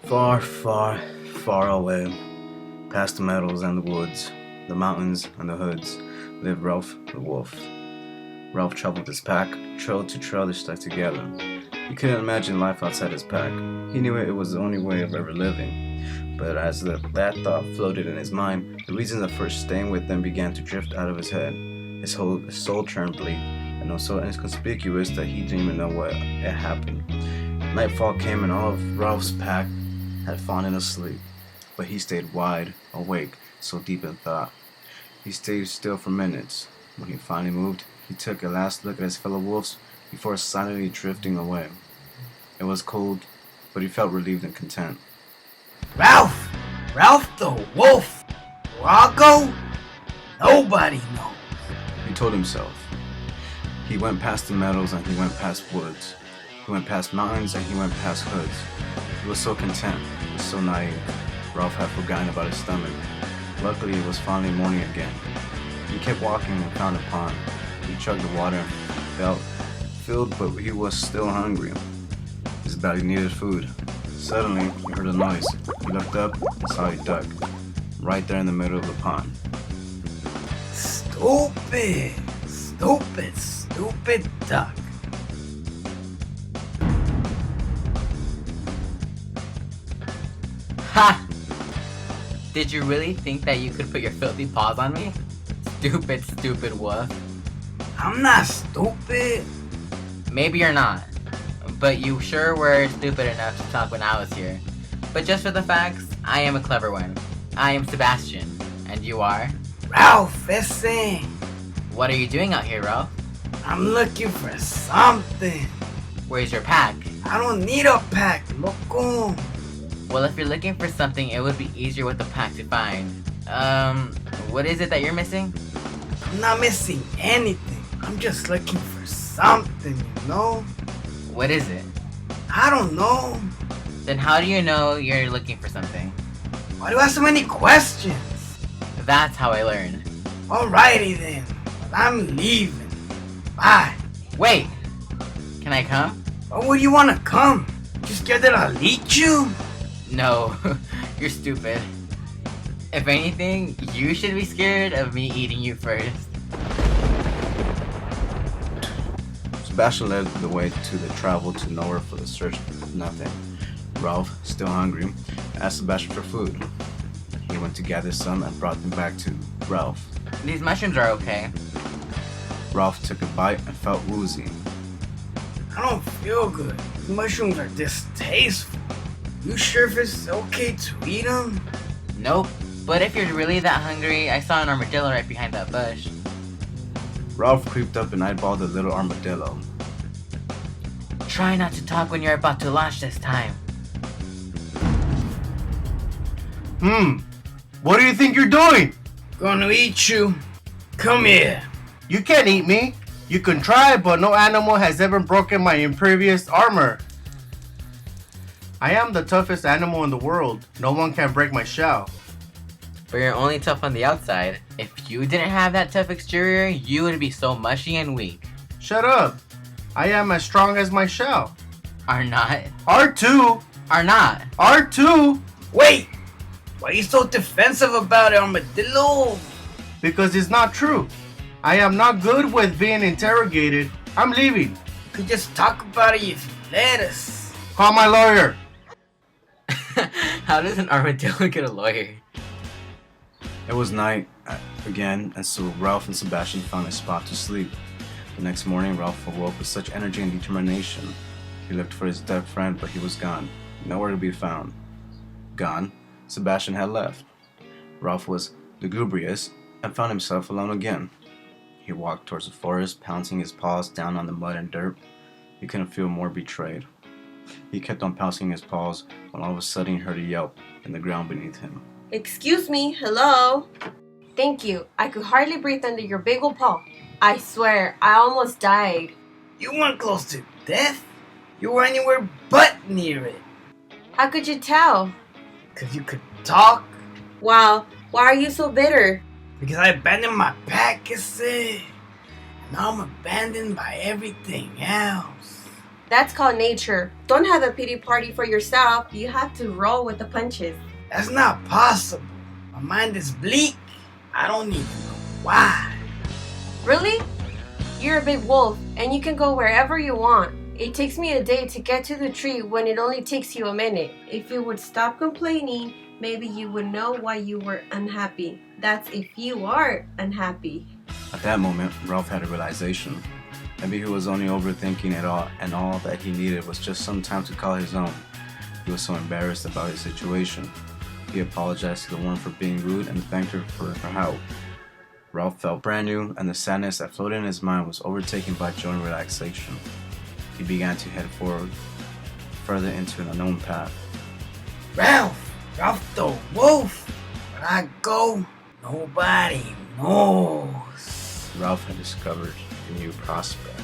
Far, far, far away, past the meadows and the woods, the mountains and the hoods, lived Ralph the wolf. Ralph traveled his pack, trail to trail they stuck together. He couldn't imagine life outside his pack. He knew it was the only way of ever living. But as that thought floated in his mind, the reasons for staying with them began to drift out of his head. His whole soul turned bleak, and was so inconspicuous that he didn't even know what had happened. Nightfall came and all of Ralph's pack had fallen asleep, but he stayed wide awake, so deep in thought. He stayed still for minutes. When he finally moved, he took a last look at his fellow wolves before silently drifting away. It was cold, but he felt relieved and content. Ralph! Ralph the Wolf! Rocco? Nobody knows. He told himself. He went past the meadows and he went past woods. He went past mountains and he went past hoods. He was so content, he was so naive. Ralph had forgotten about his stomach. Luckily, it was finally morning again. He kept walking and found a pond. He chugged the water and felt filled, but he was still hungry. His belly needed food. Suddenly, he heard a noise. He looked up and saw a duck, right there in the middle of the pond. Stupid duck. Ha! Did you really think that you could put your filthy paws on me? Stupid wolf. I'm not stupid. Maybe you're not, but you sure were stupid enough to talk when I was here. But just for the facts, I am a clever one. I am Sebastian, and you are? Ralph, listen. What are you doing out here, Ralph? I'm looking for something. Where's your pack? I don't need a pack, loco. Well, if you're looking for something, it would be easier with the pack to find. What is it that you're missing? I'm not missing anything. I'm just looking for something, you know? What is it? I don't know. Then how do you know you're looking for something? Why do you ask so many questions? That's how I learn. Alrighty then. Well, I'm leaving. Bye. Wait! Can I come? Why would you want to come? You scared that I'll eat you? No, you're stupid. If anything, you should be scared of me eating you first. Sebastian led the way to the travel to nowhere for the search of nothing. Ralph, still hungry, asked Sebastian for food. He went to gather some and brought them back to Ralph. These mushrooms are okay. Ralph took a bite and felt woozy. I don't feel good. These mushrooms are distasteful. You sure if it's okay to eat them? Nope. But if you're really that hungry, I saw an armadillo right behind that bush. Ralph creeped up and eyeballed the little armadillo. Try not to talk when you're about to launch this time. What do you think you're doing? Gonna eat you. Come here. You can't eat me. You can try, but no animal has ever broken my impervious armor. I am the toughest animal in the world. No one can break my shell. But you're only tough on the outside. If you didn't have that tough exterior, you would be so mushy and weak. Shut up. I am as strong as my shell. Are not. R2. Are not. R2. Wait! Why are you so defensive about it, armadillo? Because it's not true. I am not good with being interrogated. I'm leaving. You could just talk about it if you let us. Call my lawyer. How does an armadillo get a lawyer? It was night again, and so Ralph and Sebastian found a spot to sleep. The next morning, Ralph awoke with such energy and determination. He looked for his dead friend, but he was gone. Nowhere to be found. Gone, Sebastian had left. Ralph was lugubrious and found himself alone again. He walked towards the forest, pouncing his paws down on the mud and dirt. He couldn't feel more betrayed. He kept on pouncing his paws when all of a sudden he heard a yelp in the ground beneath him. Excuse me, hello? Thank you. I could hardly breathe under your big ol' paw. I swear, I almost died. You weren't close to death. You were anywhere but near it. How could you tell? Because you could talk. Wow, why are you so bitter? Because I abandoned my pack, you see. Now I'm abandoned by everything else. That's called nature. Don't have a pity party for yourself. You have to roll with the punches. That's not possible. My mind is bleak. I don't even know why. Really? You're a big wolf, and you can go wherever you want. It takes me a day to get to the tree when it only takes you a minute. If you would stop complaining, maybe you would know why you were unhappy. That's if you are unhappy. At that moment, Ralph had a realization. Maybe he was only overthinking it all, and all that he needed was just some time to call his own. He was so embarrassed about his situation. He apologized to the woman for being rude and thanked her for her help. Ralph felt brand new, and the sadness that floated in his mind was overtaken by joy and relaxation. He began to head forward, further into an unknown path. Ralph the wolf. When I go, nobody knows. Ralph had discovered a new prospect.